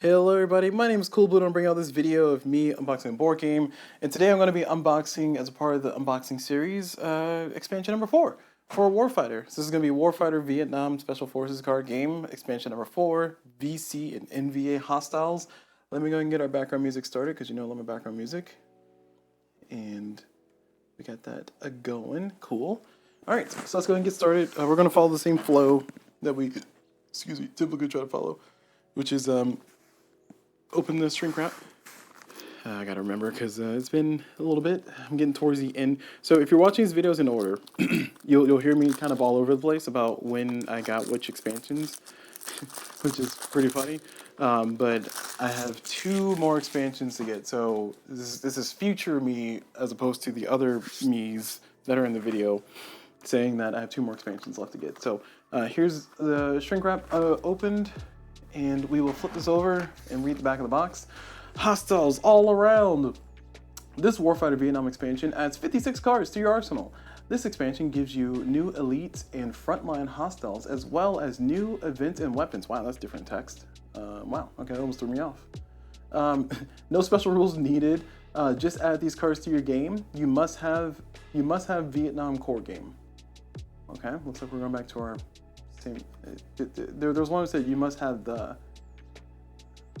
Hello everybody, my name is Coolblue and I'm bringing out this video of me unboxing a board game, and today I'm going to be unboxing, as a part of the unboxing series, expansion number 4 for Warfighter. So this is going to be Warfighter Vietnam Special Forces card game, expansion number 4, VC and NVA Hostiles. Let me go and get our background music started, because you know I love my background music. And we got that going, cool. Alright, so let's go ahead and get started. We're going to follow the same flow that we, typically try to follow, which is, open the shrink wrap. I gotta remember because it's been a little bit. I'm getting towards the end. So if you're watching these videos in order, you'll hear me kind of all over the place about when I got which expansions, which is pretty funny. But I have 2 more expansions to get. So this is future me as opposed to the other me's that are in the video, saying that I have 2 more expansions left to get. So here's the shrink wrap opened. And we will flip this over and read the back of the box. Hostiles all around. This Warfighter Vietnam expansion adds 56 cards to your arsenal. This expansion gives you new elites and frontline hostiles, as well as new events and weapons. Wow, that's different text. Wow, okay, that almost threw me off. No special rules needed. Just add these cards to your game. You must have Vietnam core game. Okay, looks like we're going back to our same. There's one that said you must have the,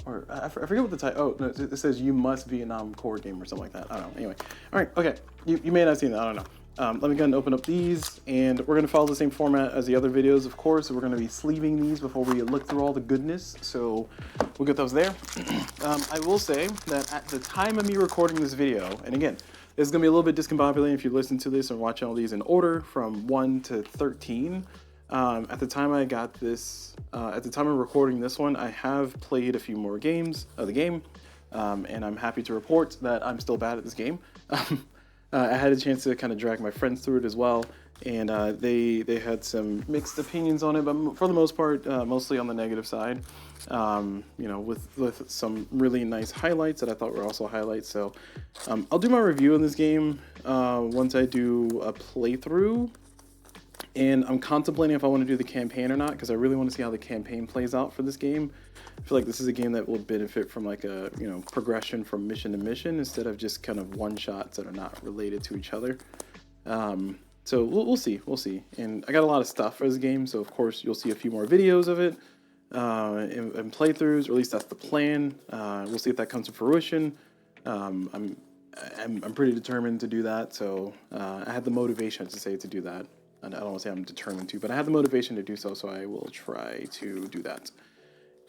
or I forget what the title. Oh no, it says you must Vietnam core game or something like that. I don't know. Anyway, all right, okay. You may not have seen that. I don't know. Let me go ahead and open up these, and we're going to follow the same format as the other videos, of course. We're going to be sleeving these before we look through all the goodness, so we'll get those there. I will say that at the time of me recording this video, and again, this is going to be a little bit discombobulating if you listen to this and watch all these in order from 1 to 13. At the time I got this, at the time of recording this one, I have played a few more games of the game, and I'm happy to report that I'm still bad at this game. I had a chance to kind of drag my friends through it as well, and they had some mixed opinions on it, but for the most part, mostly on the negative side. You know, with some really nice highlights that I thought were also highlights. So I'll do my review on this game once I do a playthrough. And I'm contemplating if I want to do the campaign or not, because I really want to see how the campaign plays out for this game. I feel like this is a game that will benefit from like a, you know, progression from mission to mission instead of just kind of one-shots that are not related to each other. So we'll see. And I got a lot of stuff for this game, so of course you'll see a few more videos of it and playthroughs, or at least that's the plan. We'll see if that comes to fruition. I'm pretty determined to do that, so I had the motivation to say to do that. I don't want to say I'm determined to, but I have the motivation to do so, so I will try to do that.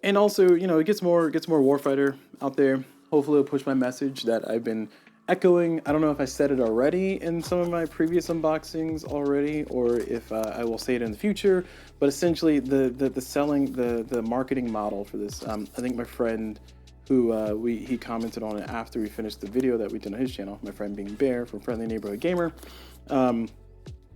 And also, you know, it gets more Warfighter out there. Hopefully it'll push my message that I've been echoing. I don't know if I said it already in some of my previous unboxings already, or if I will say it in the future, but essentially the selling, the marketing model for this, I think my friend who he commented on it after we finished the video that we did on his channel, my friend being Bear from Friendly Neighborhood Gamer,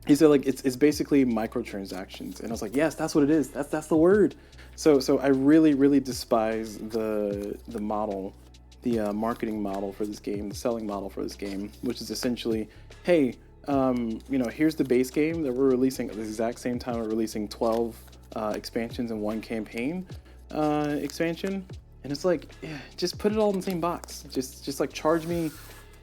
he said like it's basically microtransactions, and I was like, yes, that's what it is. That's the word. So I really despise the model, the marketing model for this game, the selling model for this game, which is essentially, hey, you know, here's the base game that we're releasing at the exact same time we're releasing 12 expansions and 1 campaign expansion, and it's like, yeah, just put it all in the same box. Just like charge me.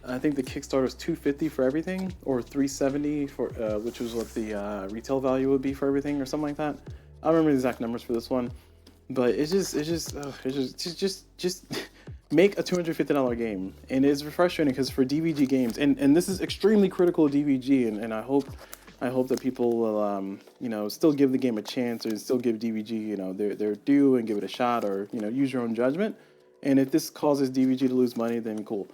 I think the Kickstarter was $250 for everything, or $370 for which was what the retail value would be for everything, or something like that. I don't remember the exact numbers for this one, but it's just make a $250 game. And it's frustrating because for DVG games, and this is extremely critical of DVG, and I hope that people will you know, still give the game a chance, or still give DVG, you know, their due, and give it a shot, or, you know, use your own judgment. And if this causes DVG to lose money, then cool.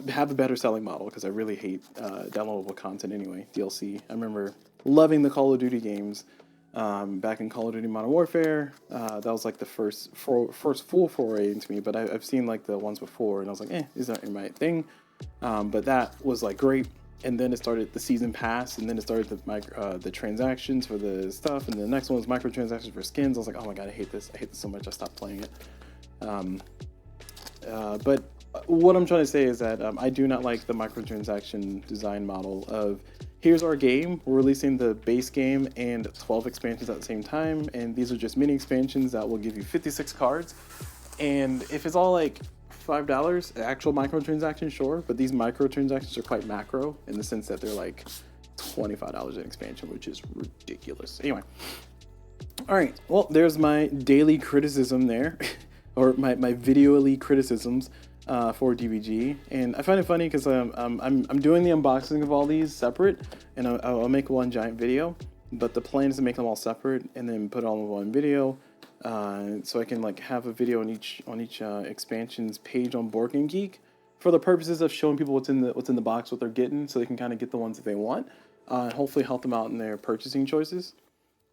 Have a better selling model, because I really hate downloadable content anyway, DLC. I remember loving the Call of Duty games back in Call of Duty Modern Warfare. That was like the first full foray into me, but I've seen like the ones before, and I was like, these aren't my thing. But that was like great, and then it started the season pass, and then it started the transactions for the stuff, and the next one was microtransactions for skins. I was like, oh my god, I hate this so much, I stopped playing it. But what I'm trying to say is that I do not like the microtransaction design model of, here's our game, we're releasing the base game and 12 expansions at the same time, and these are just mini expansions that will give you 56 cards. And if it's all like $5, actual microtransactions, sure, but these microtransactions are quite macro in the sense that they're like $25 in expansion, which is ridiculous. Anyway, all right, well, there's my daily criticism there, or my videoly criticisms for DBG, and I find it funny because I'm doing the unboxing of all these separate, and I'll make one giant video, but the plan is to make them all separate and then put it all in one video, so I can like have a video on each expansion's page on Board Game Geek for the purposes of showing people what's in the box, what they're getting, so they can kind of get the ones that they want, and hopefully help them out in their purchasing choices.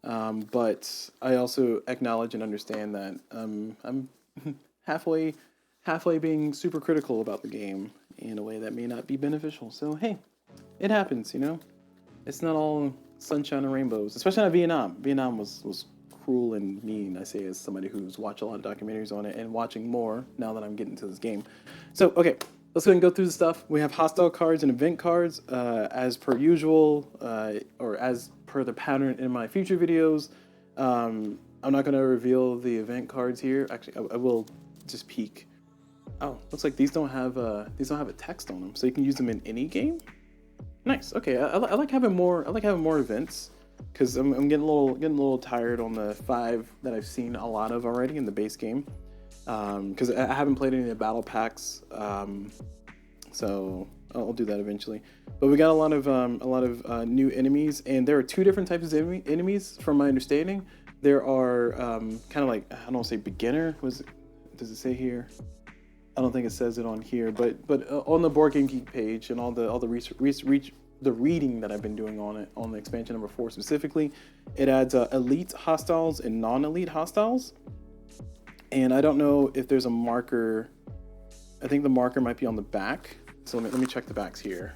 But I also acknowledge and understand that I'm halfway being super critical about the game in a way that may not be beneficial. So hey, it happens, you know. It's not all sunshine and rainbows, especially not Vietnam. Vietnam was cruel and mean. I say as somebody who's watched a lot of documentaries on it and watching more now that I'm getting to this game. So okay, let's go ahead and go through the stuff. We have hostile cards and event cards, as per usual, or as per the pattern in my future videos. I'm not going to reveal the event cards here. Actually, I will just peek. Oh, looks like these don't have a text on them, so you can use them in any game. Nice. Okay, I like having more. I like having more events because I'm getting a little tired on the 5 that I've seen a lot of already in the base game. Because I haven't played any of the battle packs, so I'll do that eventually. But we got a lot of new enemies, and there are 2 different types of enemies, from my understanding. There are kind of like, I don't want to say beginner. Does it say here? I don't think it says it on here, but on the Board Game Geek page and all the research, the reading that I've been doing on it, on the expansion number 4 specifically, it adds elite hostiles and non-elite hostiles. And I don't know if there's a marker. I think the marker might be on the back. So let me check the backs here.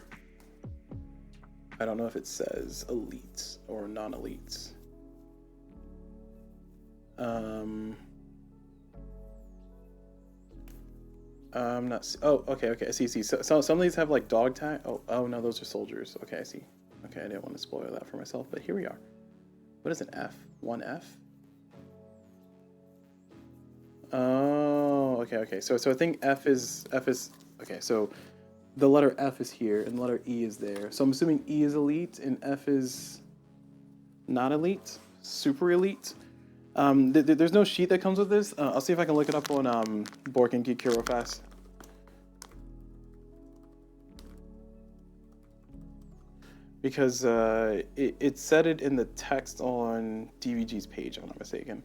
I don't know if it says elite or non-elite. I'm not. Oh, okay. I see. So some of these have like dog tag. Oh no, those are soldiers. Okay, I see. Okay, I didn't want to spoil that for myself, but here we are. What is an F? 1F? Oh, okay. So I think F is okay. So the letter F is here and the letter E is there. So I'm assuming E is elite and F is not elite, super elite. There's no sheet that comes with this. I'll see if I can look it up on Board Game Geek real fast. Because it said it in the text on DVG's page, if I'm not mistaken.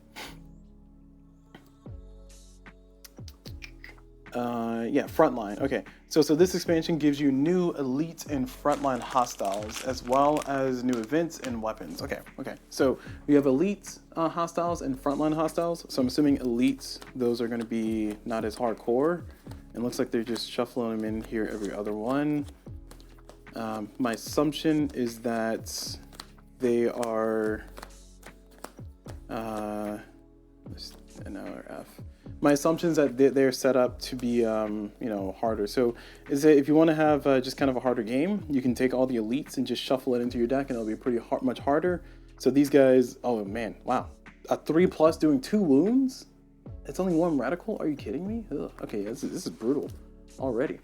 Yeah, frontline. Okay, so this expansion gives you new elite and frontline hostiles, as well as new events and weapons. Okay. So we have elite hostiles and frontline hostiles. So I'm assuming elites, those are going to be not as hardcore. It looks like they're just shuffling them in here every other one. My assumption is that they are another F. My assumption is that they're set up to be, harder. So if you want to have just kind of a harder game, you can take all the elites and just shuffle it into your deck, and it'll be much harder. So these guys, oh man, wow, a 3+ doing 2 wounds. It's only 1 radical. Are you kidding me? Ugh. Okay, this is brutal already.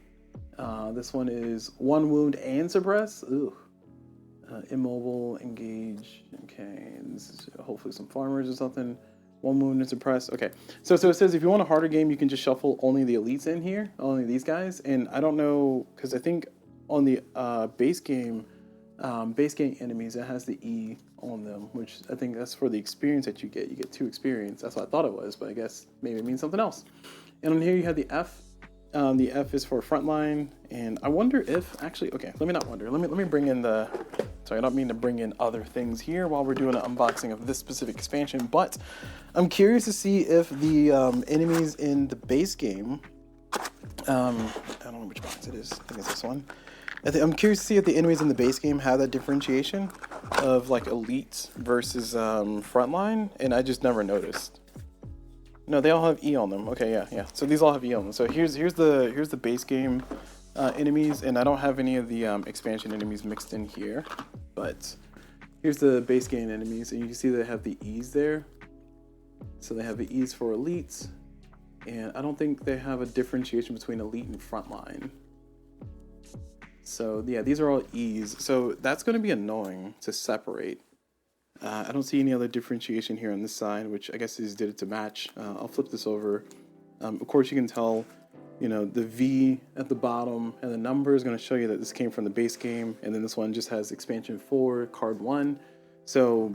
This one is 1 wound and suppress. Ugh. Immobile, engage. Okay, and this is hopefully some farmers or something. 1 wound and suppress. Okay, so it says if you want a harder game, you can just shuffle only the elites in here, only these guys. And I don't know, because I think on the base game enemies, it has the E on them, which I think that's for the experience that you get. You get 2 experience. That's what I thought it was, but I guess maybe it means something else. And on here you have the F. The F is for frontline, and I wonder if actually. Okay, let me not wonder. Let me bring in the. Sorry, I don't mean to bring in other things here while we're doing an unboxing of this specific expansion, but I'm curious to see if the enemies in the base game. I don't know which box it is. I think it's this one. I'm curious to see if the enemies in the base game have that differentiation of like elite versus frontline, and I just never noticed. No, they all have E on them. Okay, yeah. So these all have E on them. So here's the base game enemies, and I don't have any of the expansion enemies mixed in here, but here's the base game enemies, and you can see they have the E's there. So they have the E's for elites, and I don't think they have a differentiation between elite and frontline. So yeah, these are all E's. So that's going to be annoying to separate. I don't see any other differentiation here on this side, which I guess is did it to match. I'll flip this over. Of course, you can tell, you know, the V at the bottom and the number is going to show you that this came from the base game, and then this one just has expansion 4, card 1. So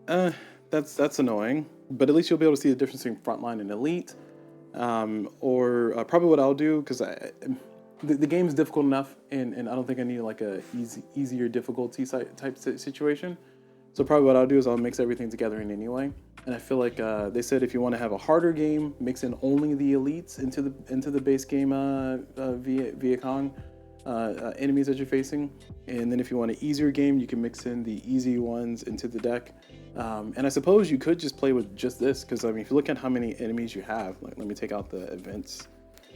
that's annoying, but at least you'll be able to see the difference between frontline and elite. Or probably what I'll do, because the game is difficult enough, and I don't think I need like a easier difficulty type situation. So probably what I'll do is I'll mix everything together in anyway. And I feel like they said if you want to have a harder game, mix in only the elites into the base game Viet Cong enemies that you're facing. And then if you want an easier game, you can mix in the easy ones into the deck. And I suppose you could just play with just this, because I mean, if you look at how many enemies you have, like let me take out the events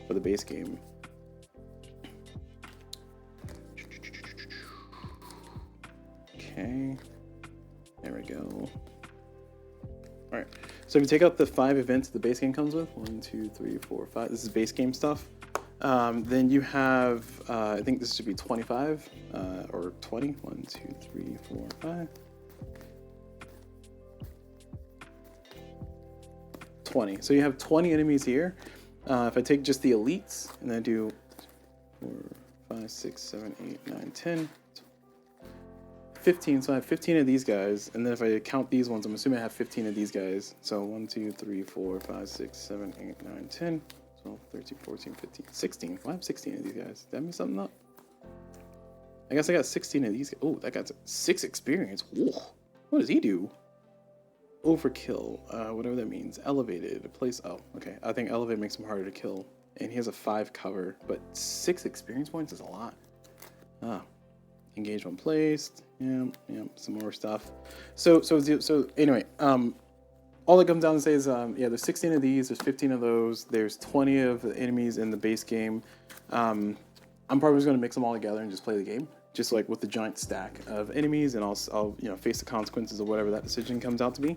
for the base game. Okay, there we go. All right, so if you take out the 5 events the base game comes with, 1, 2, 3, 4, 5, this is base game stuff. Then you have, I think this should be 25 or 20. 1, 2, 3, 4, 5. 20. So you have 20 enemies here. If I take just the elites and then I do 4, 5, 6, 7, 8, 9, 10, 15. So I have 15 of these guys. And then if I count these ones, I'm assuming I have 15 of these guys. So 1, 2, 3, 4, 5, 6, 7, 8, 9, 10, 12, 13, 14, 15, 16. Well, I have 16 of these guys. Did I mess something up? I guess I got 16 of these guys. Oh, that got 6 experience. Whoa. What does he do? Overkill, whatever that means. Elevated, place. Oh, okay. I think elevate makes him harder to kill. And he has a 5 cover, but 6 experience points is a lot. Engage when placed. Yeah, some more stuff. So anyway, all it comes down to say is, yeah, there's 16 of these, there's 15 of those, there's 20 of the enemies in the base game. I'm probably just gonna mix them all together and just play the game, just like with the giant stack of enemies, and I'll face the consequences of whatever that decision comes out to be.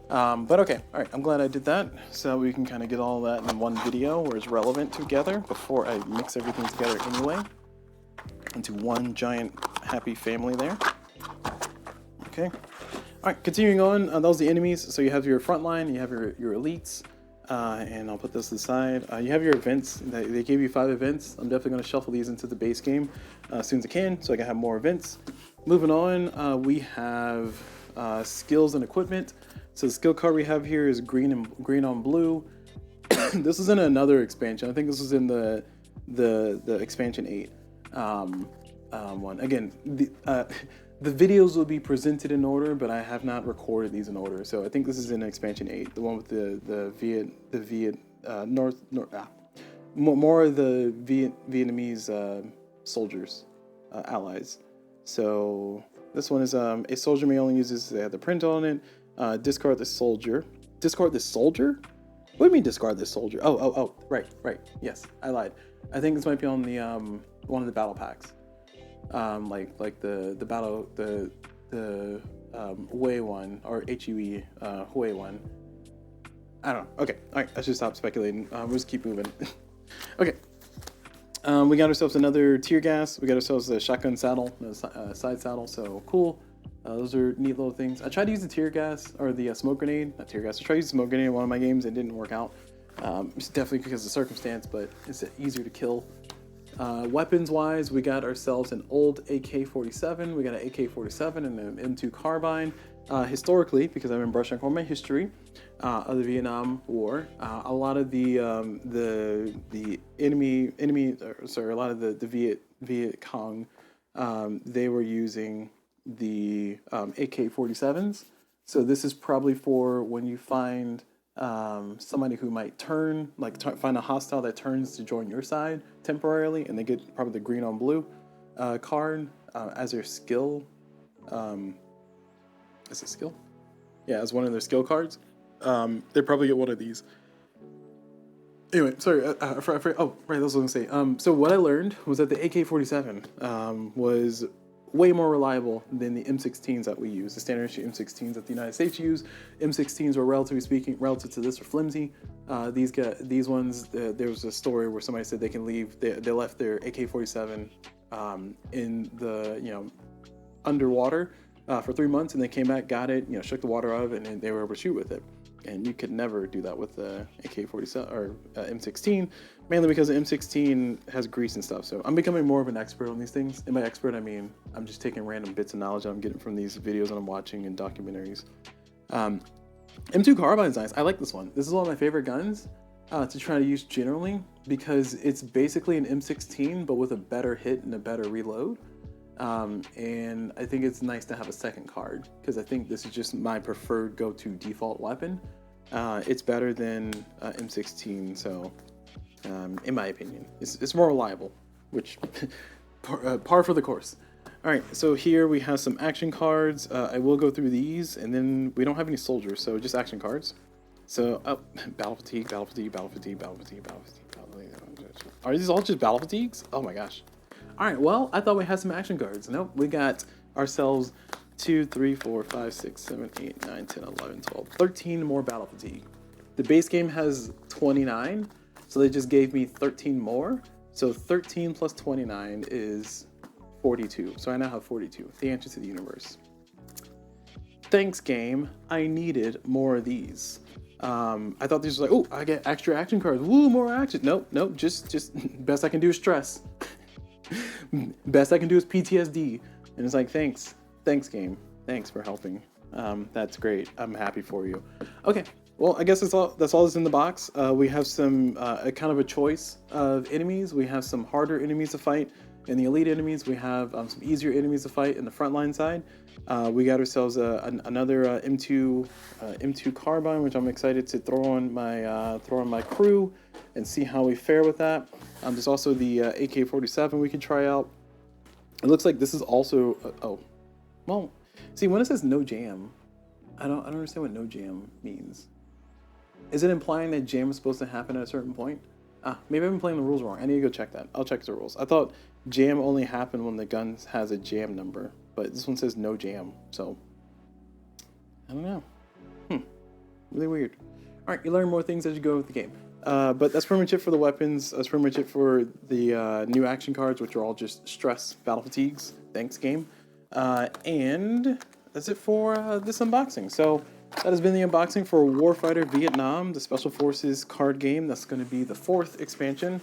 But okay, all right, I'm glad I did that, so we can kind of get all that in one video where it's relevant together before I mix everything together anyway into one giant happy family there. Okay. All right, continuing on, that was the enemies. So you have your front line, you have your elites, and I'll put this aside. You have your events. They gave you 5 events. I'm definitely going to shuffle these into the base game as soon as I can, so I can have more events. Moving on, we have skills and equipment. So the skill card we have here is green on blue. This is in another expansion. I think this was in the expansion 8 one. Again, the videos will be presented in order, but I have not recorded these in order. So I think this is in expansion 8, the one with more of the Vietnamese soldiers, allies. So this one is a soldier may only use this. They have the print on it. Discard the soldier. Discard the soldier? What do you mean discard this soldier? Oh, right. Yes, I lied. I think this might be on the one of the battle packs. Like the battle the Hue one, or HUE Hue one. I don't know. Okay, all right. I should stop speculating. We'll just keep moving. Okay. We got ourselves another tear gas. We got ourselves a shotgun saddle, a side saddle. So cool. Those are neat little things. I tried to use the tear gas or the smoke grenade. Not tear gas. I tried to use smoke grenade in one of my games. It didn't work out. It's definitely because of circumstance, but it's easier to kill. Weapons wise, we got ourselves an old AK-47. We got an AK-47 and an M2 carbine. Historically, because I've been brushing up on my history of the Vietnam War, a lot of the a lot of the Viet Cong, they were using the AK-47s. So this is probably for when you find somebody who might turn, find a hostile that turns to join your side temporarily, and they get probably the green on blue card as their skill. Is it skill? Yeah, as one of their skill cards. They probably get one of these. Anyway, sorry. Oh, right, that's what I was gonna say. So what I learned was that the AK-47 was way more reliable than the M16s that we use, the standard issue M16s that the United States use. M16s were, relatively speaking, relative to this, are flimsy. These ones, there was a story where somebody said they left their AK-47 in the, underwater for 3 months, and they came back, got it, shook the water out of it, and they were able to shoot with it. And you could never do that with the AK-47 or M16, mainly because the M16 has grease and stuff. So I'm becoming more of an expert on these things. And by expert, I mean I'm just taking random bits of knowledge that I'm getting from these videos that I'm watching and documentaries. M2 carbine is nice. I like this one. This is one of my favorite guns to try to use generally, because it's basically an M16 but with a better hit and a better reload. And I think it's nice to have a second card, because I think this is just my preferred go-to default weapon. It's better than M16, so in my opinion, it's more reliable, which par for the course. All right, so here we have some action cards. I will go through these, and then we don't have any soldiers, so just action cards. So, battle fatigue, battle fatigue, battle fatigue, battle fatigue, battle fatigue, battle fatigue. Are these all just battle fatigues? Oh my gosh. All right, well, I thought we had some action cards. Nope, we got ourselves 2, 3, 4, 5, 6, 7, 8, 9, 10, 11, 12, 13 more battle fatigue. The base game has 29, so they just gave me 13 more. So 13 plus 29 is 42. So I now have 42. The answer to the universe. Thanks, game. I needed more of these. I thought these were like, oh, I get extra action cards. Woo, more action. Nope, just best I can do is stress. Best I can do is PTSD. And it's like, thanks game. Thanks for helping. That's great. I'm happy for you. Okay, well, I guess that's all that's in the box. We have some kind of a choice of enemies. We have some harder enemies to fight. In the elite enemies, we have some easier enemies to fight in the frontline side. We got ourselves another M2 carbine, which I'm excited to throw on my crew and see how we fare with that. There's also the AK-47 we can try out. It looks like this is also well, see, when it says no jam, I don't understand what no jam means. Is it implying that jam is supposed to happen at a certain point? Maybe I've been playing the rules wrong. I need to go check that. I'll check the rules. I thought jam only happened when the gun has a jam number, but this one says no jam, so I don't know. Really weird. All right, you learn more things as you go with the game. But that's pretty much it for the weapons. That's pretty much it for the new action cards, which are all just stress battle fatigues. Thanks, game. And that's it for this unboxing. So that has been the unboxing for Warfighter Vietnam, the Special Forces card game. That's going to be the 4th expansion.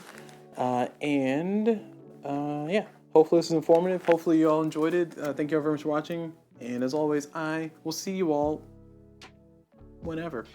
Yeah, hopefully this is informative. Hopefully you all enjoyed it. Thank you all very much for watching. And as always, I will see you all whenever.